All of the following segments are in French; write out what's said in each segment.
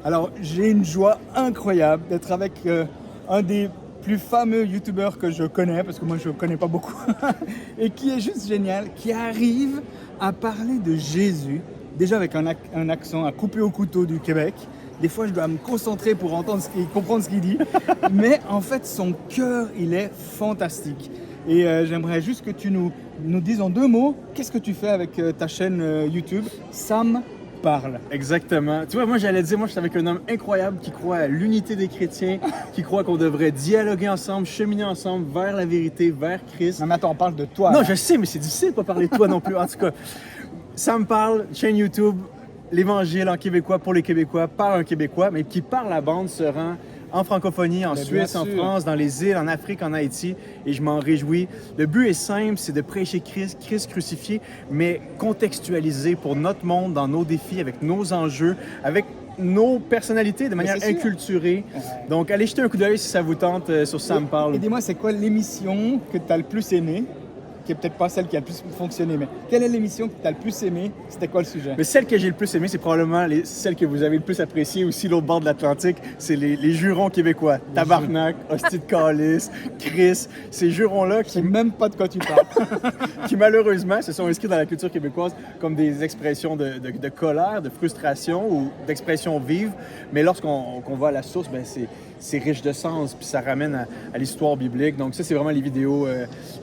Alors, j'ai une joie incroyable d'être avec un des plus fameux youtubeurs que je connais, parce que moi je ne connais pas beaucoup, et qui est juste génial, qui arrive à parler de Jésus, déjà avec un accent à couper au couteau du Québec. Des fois, je dois me concentrer pour comprendre ce qu'il dit, mais en fait, son cœur, il est fantastique. Et j'aimerais juste que tu nous dises en 2 mots, qu'est-ce que tu fais avec ta chaîne YouTube, Sam Parle. Exactement. Tu vois, moi j'allais dire, moi je suis avec un homme incroyable qui croit à l'unité des chrétiens, qui croit qu'on devrait dialoguer ensemble, cheminer ensemble vers la vérité, vers Christ. Non mais attends, on parle de toi. Non, là. je sais, mais c'est difficile de pas parler de toi non plus. En tout cas, ça me parle, chaîne YouTube, l'Évangile en québécois pour les Québécois, par un Québécois, mais qui par la bande se rend en francophonie, en Mais Suisse, en bien sûr. France, dans les îles, en Afrique, en Haïti, et je m'en réjouis. Le but est simple, c'est de prêcher Christ crucifié, mais contextualisé pour notre monde, dans nos défis, avec nos enjeux, avec nos personnalités de manière c'est sûr. inculturée. Ouais. Donc, allez jeter un coup d'œil si ça vous tente sur Ça me parle. Et dis-moi, c'est quoi l'émission que tu as le plus aimée, qui est peut-être pas celle qui a le plus fonctionné, mais quelle est l'émission que tu as le plus aimée? C'était quoi le sujet? Mais celle que j'ai le plus aimée, c'est probablement celle que vous avez le plus appréciée aussi, l'autre bord de l'Atlantique, c'est les jurons québécois. Tabarnak, hostie de calice, Chris, ces jurons-là Je sais même pas de quoi tu parles. qui malheureusement se sont inscrits dans la culture québécoise comme des expressions de colère, de frustration ou d'expressions vives. Mais lorsqu'on va à la source, ben c'est riche de sens, puis ça ramène à l'histoire biblique. Donc ça, c'est vraiment les vidéos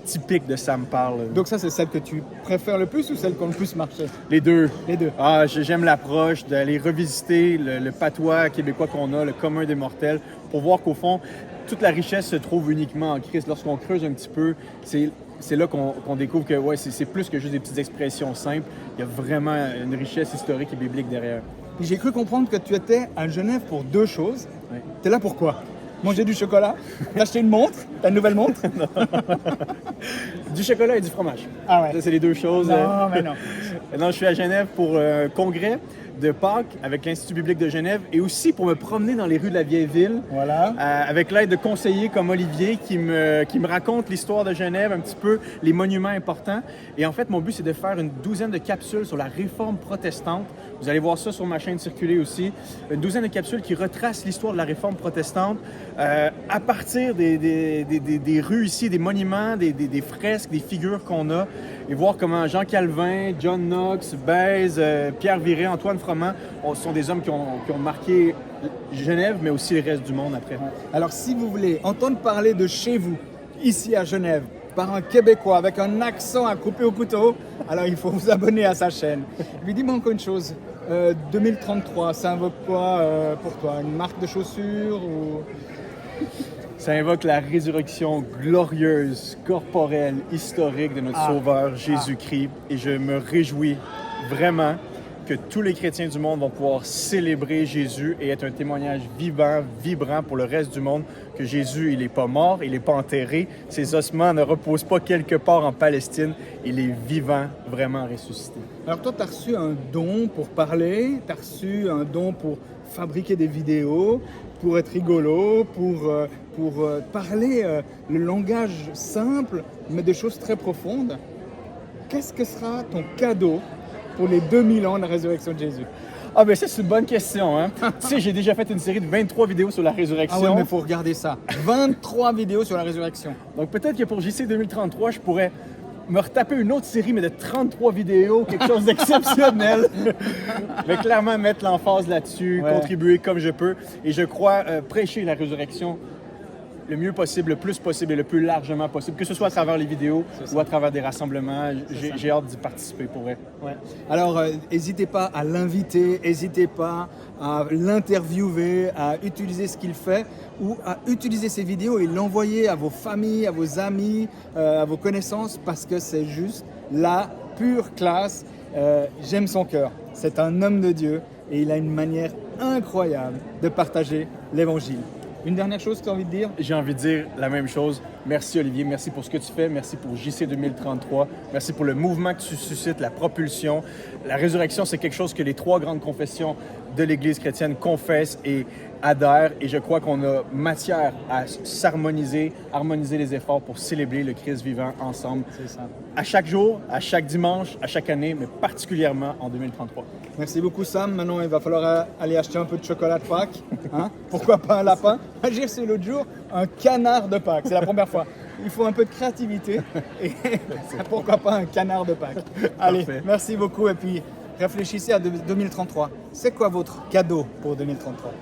typiques de Ça me parle. Donc ça, c'est celle que tu préfères le plus ou celle qui a le plus marché? Les deux. Les deux. Ah, j'aime l'approche d'aller revisiter le patois québécois qu'on a, le commun des mortels, pour voir qu'au fond, toute la richesse se trouve uniquement en Christ. Lorsqu'on creuse un petit peu, c'est là qu'on découvre que ouais, c'est plus que juste des petites expressions simples. Il y a vraiment une richesse historique et biblique derrière. Puis j'ai cru comprendre que tu étais à Genève pour 2 choses. Ouais. T'es là pour quoi? Manger du chocolat? T'acheter une montre? T'as une nouvelle montre? Du chocolat et du fromage. Ah ouais. Ça, c'est les deux choses. Non, mais non. Non, je suis à Genève pour un congrès de Pâques avec l'Institut biblique de Genève et aussi pour me promener dans les rues de la vieille ville Voilà. avec l'aide de conseillers comme Olivier qui me racontent l'histoire de Genève, un petit peu les monuments importants. Et en fait, mon but, c'est de faire une 12aine de capsules sur la réforme protestante. Vous allez voir ça sur ma chaîne circuler aussi. Une 12aine de capsules qui retracent l'histoire de la réforme protestante à partir des rues ici, des monuments, des fresques, des figures qu'on a et voir comment Jean Calvin, John Knox, Bèze, Pierre Viret, Antoine Froment sont des hommes qui ont marqué Genève, mais aussi le reste du monde après. Alors si vous voulez entendre parler de chez vous, ici à Genève, par un Québécois avec un accent à couper au couteau, alors il faut vous abonner à sa chaîne. Lui dis-moi encore une chose, 2033, ça invoque quoi pour toi? Une marque de chaussures ou... Ça invoque la résurrection glorieuse, corporelle, historique de notre Sauveur Jésus-Christ. Et je me réjouis vraiment que tous les chrétiens du monde vont pouvoir célébrer Jésus et être un témoignage vivant, vibrant pour le reste du monde que Jésus, il n'est pas mort, il n'est pas enterré. Ses ossements ne reposent pas quelque part en Palestine. Il est vivant, vraiment ressuscité. Alors toi, tu as reçu un don pour parler, tu as reçu un don pour fabriquer des vidéos, pour être rigolo, pour parler le langage simple, mais des choses très profondes. Qu'est-ce que sera ton cadeau pour les 2000 ans de la résurrection de Jésus? Ah ben ça, c'est une bonne question. Hein? Tu sais, j'ai déjà fait une série de 23 vidéos sur la résurrection. Ah ouais, mais il faut regarder ça. 23 vidéos sur la résurrection. Donc peut-être que pour JC 2033, je pourrais me retaper une autre série, mais de 33 vidéos, quelque chose d'exceptionnel. Mais clairement mettre l'emphase là-dessus, Ouais. contribuer comme je peux. Et je crois prêcher la résurrection le mieux possible, le plus possible et le plus largement possible, que ce soit à travers les vidéos ou à travers des rassemblements. J'ai hâte d'y participer pour vrai. Ouais. Alors, n'hésitez pas à l'inviter, n'hésitez pas à l'interviewer, à utiliser ce qu'il fait ou à utiliser ses vidéos et l'envoyer à vos familles, à vos amis, à vos connaissances parce que c'est juste la pure classe. J'aime son cœur. C'est un homme de Dieu et il a une manière incroyable de partager l'évangile. Une dernière chose que tu as envie de dire? J'ai envie de dire la même chose. Merci Olivier, merci pour ce que tu fais, merci pour JC 2033, merci pour le mouvement que tu suscites, la propulsion. La résurrection, c'est quelque chose que les 3 grandes confessions de l'Église chrétienne confessent et adhèrent. Et je crois qu'on a matière à harmoniser les efforts pour célébrer le Christ vivant ensemble. C'est ça. À chaque jour, à chaque dimanche, à chaque année, mais particulièrement en 2033. Merci beaucoup Sam. Maintenant, il va falloir aller acheter un peu de chocolat de Pâques. Hein? Pourquoi pas un lapin? Moi, j'ai reçu l'autre jour un canard de Pâques. C'est la première fois. Il faut un peu de créativité. Et pourquoi pas un canard de Pâques? Allez, Parfait. merci beaucoup. Et puis, réfléchissez à 2033. C'est quoi votre cadeau pour 2033?